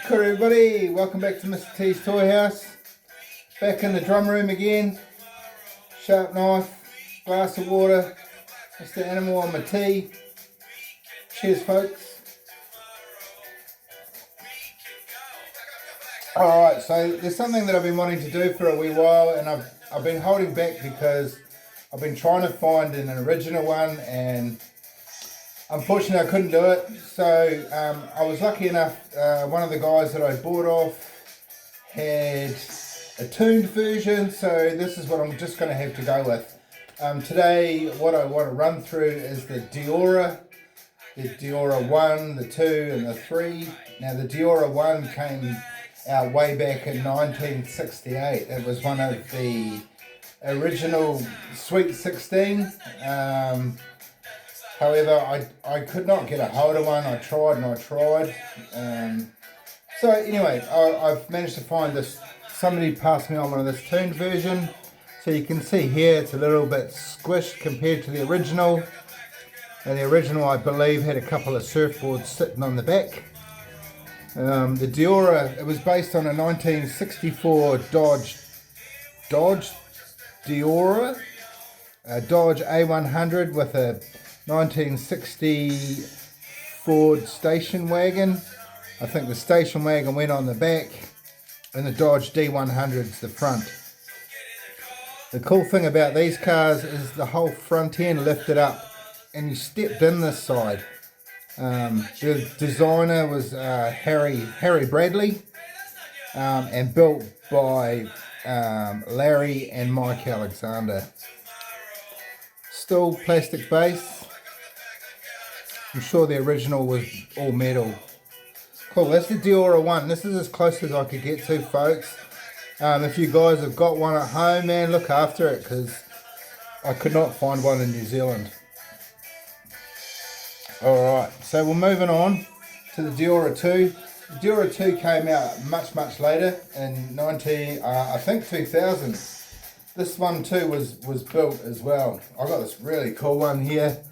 Good everybody, welcome back to Mr. T's Toy House. Back in the drum room again. Sharp knife, glass of water, Mr. Animal on my tea. Cheers folks. Alright, so there's something that I've been wanting to do for a wee while, and I've been holding back because I've been trying to find an original one, and unfortunately I couldn't do it. So I was lucky enough, one of the guys that I bought off had a tuned version, so this is what I'm just going to have to go with. Today what I want to run through is the Deora 1, the 2 and the 3. Now the Deora 1 came out way back in 1968. It was one of the original Sweet 16. However, I could not get a hold of one. I tried and I tried. So anyway, I've managed to find this. Somebody passed me on one of this tuned version. So you can see here it's a little bit squished compared to the original. And the original, I believe, had a couple of surfboards sitting on the back. The Deora, it was based on a 1964 Dodge Deora, a Dodge A100 with a 1960 Ford station wagon. I think the station wagon went on the back and the Dodge D100's the front. The cool thing about these cars is the whole front end lifted up and you stepped in this side. The designer was Harry Bradley, and built by Larry and Mike Alexander. Still plastic base. I'm sure the original was all metal. Cool, that's the Deora 1. This is as close as I could get to, folks. If you guys have got one at home, man, look after it, because I could not find one in New Zealand. Alright, so we're moving on to the Deora 2. The Deora 2 came out much later in I think 2000. This one too was built as well. I got this really cool one here.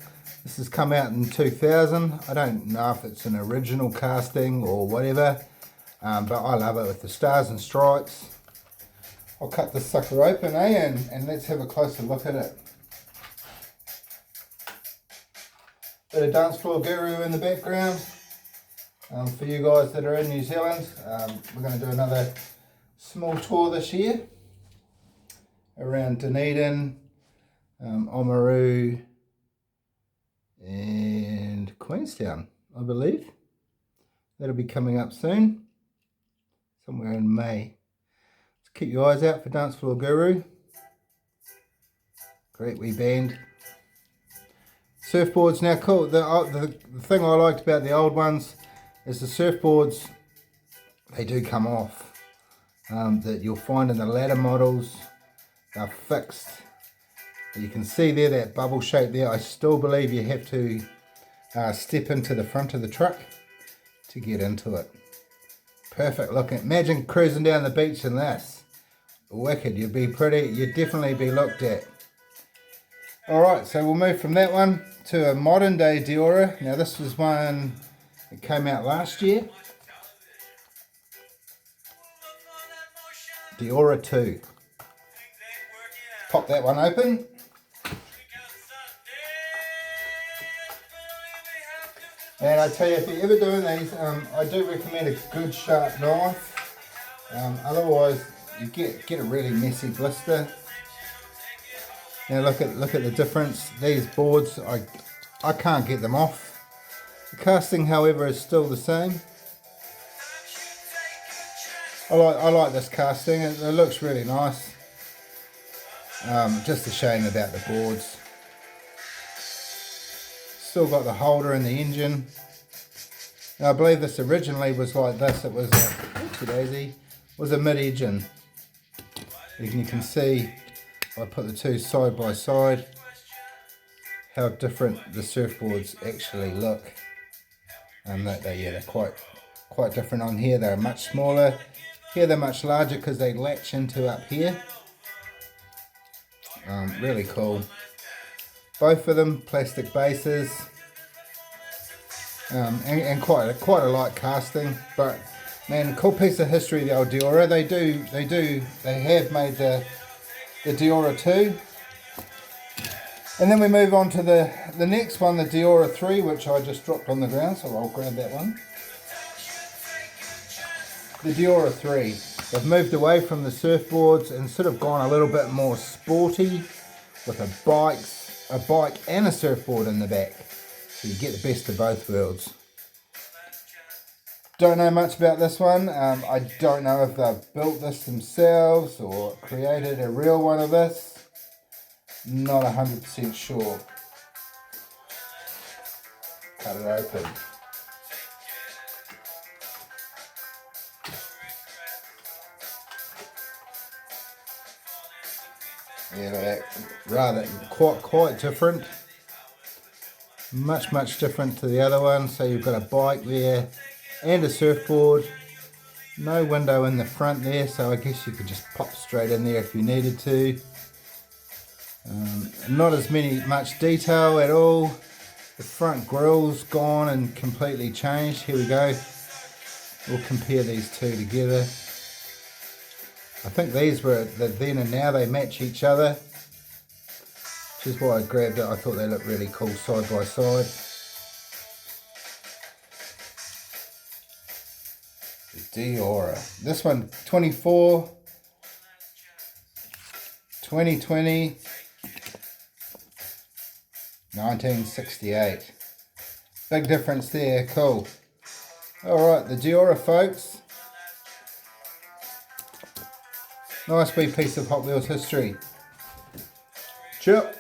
This has come out in 2000. I don't know if it's an original casting or whatever, but I love it with the stars and stripes. I'll cut this sucker open, and let's have a closer look at it. Bit of Dance Floor Guru in the background. For you guys that are in New Zealand, we're going to do another small tour this year around Dunedin, Oamaru and Queenstown, I believe. That'll be coming up soon, somewhere in May. Let's keep your eyes out for Dance Floor Guru. Great wee band. Surfboards, now cool, the thing I liked about the old ones is the surfboards, they do come off. That you'll find in the latter models, they're fixed. You can see there that bubble shape there. I still believe you have to step into the front of the truck to get into it. Perfect looking. Imagine cruising down the beach in this. Wicked. You'd definitely be looked at. Alright, so we'll move from that one to a modern day Deora. Now this was one that came out last year. Deora 2. Pop that one open. And I tell you, if you're ever doing these, I do recommend a good sharp knife. Otherwise, you get a really messy blister. Now look at the difference. These boards, I can't get them off. The casting, however, is still the same. I like this casting. It looks really nice. Just a shame about the boards. Still got the holder in the engine. Now, I believe this originally was like this. It was a mid-engine. And you can see, if I put the two side by side, how different the surfboards actually look. And they're quite different on here. They're much smaller. Here they're much larger because they latch into up here. Really cool. Both of them plastic bases, and quite a light casting, but Man, cool piece of history, the old Deora. They have made the Deora 2. And then we move on to the next one, the Deora 3, which I just dropped on the ground, so I'll grab that one. The Deora 3. They've moved away from the surfboards and sort of gone a little bit more sporty with a bike and a surfboard in the back. So you get the best of both worlds. Don't know much about this one. I don't know if they've built this themselves or created a real one of this. Not 100% sure. Cut it open. Yeah, rather quite different. Much different to the other one. So you've got a bike there and a surfboard. No window in the front there, so I guess you could just pop straight in there if you needed to. Not as much detail at all. The front grill's gone and completely changed. Here we go. We'll compare these two together. I think these were the then and now, they match each other, which is why I grabbed it. I thought they looked really cool side by side. The Deora. This one, 2020, 1968. Big difference there, cool. Alright, the Deora, folks. Nice wee piece of Hot Wheels history. Cheers.